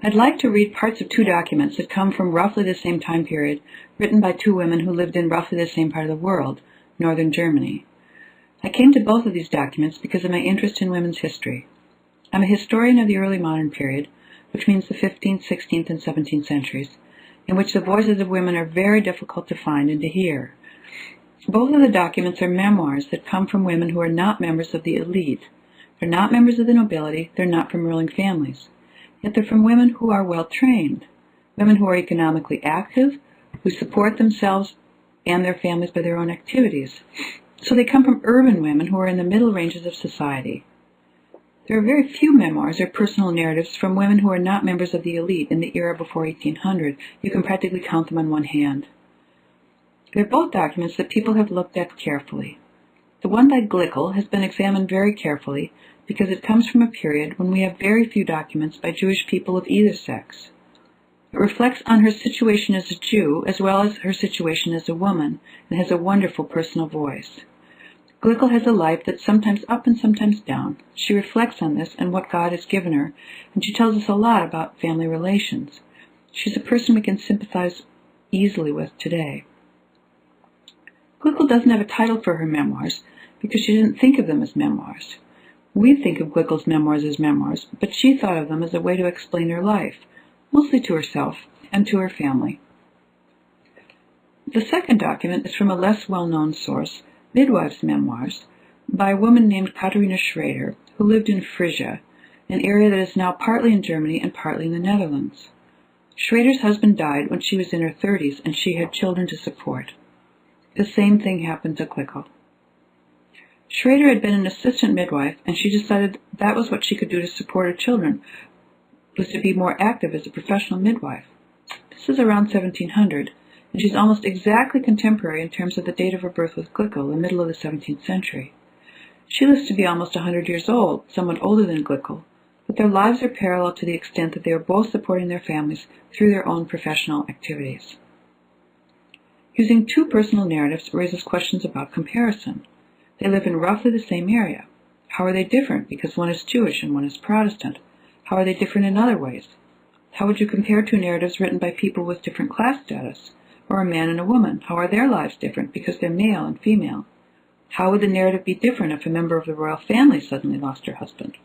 I'd like to read parts of two documents that come from roughly the same time period, written by two women who lived in roughly the same part of the world, northern Germany. I came to both of these documents because of my interest in women's history. I'm a historian of the early modern period, which means the 15th, 16th, and 17th centuries, in which the voices of women are very difficult to find and to hear. Both of the documents are memoirs that come from women who are not members of the elite. They're not members of the nobility, they're not from ruling families. Yet they're from women who are well-trained, women who are economically active, who support themselves and their families by their own activities. So they come from urban women who are in the middle ranges of society. There are very few memoirs or personal narratives from women who are not members of the elite in the era before 1800. You can practically count them on one hand. They're both documents that people have looked at carefully. The one by Glikl has been examined very carefully because it comes from a period when we have very few documents by Jewish people of either sex. It reflects on her situation as a Jew as well as her situation as a woman and has a wonderful personal voice. Glikl has a life that's sometimes up and sometimes down. She reflects on this and what God has given her, and she tells us a lot about family relations. She's a person we can sympathize easily with today. Glikl doesn't have a title for her memoirs because she didn't think of them as memoirs. We think of Glikl's memoirs as memoirs, but she thought of them as a way to explain her life, mostly to herself and to her family. The second document is from a less well-known source, Midwife's Memoirs, by a woman named Catharina Schrader, who lived in Frisia, an area that is now partly in Germany and partly in the Netherlands. Schrader's husband died when she was in her 30s, and she had children to support. The same thing happened to Glikl. Schrader had been an assistant midwife, and she decided that was what she could do to support her children, was to be more active as a professional midwife. This is around 1700, and she's almost exactly contemporary in terms of the date of her birth with Glikl, the middle of the 17th century. She lives to be almost 100 years old, somewhat older than Glikl, but their lives are parallel to the extent that they are both supporting their families through their own professional activities. Using two personal narratives raises questions about comparison. They live in roughly the same area. How are they different because one is Jewish and one is Protestant? How are they different in other ways? How would you compare two narratives written by people with different class status, or a man and a woman? How are their lives different because they're male and female? How would the narrative be different if a member of the royal family suddenly lost her husband?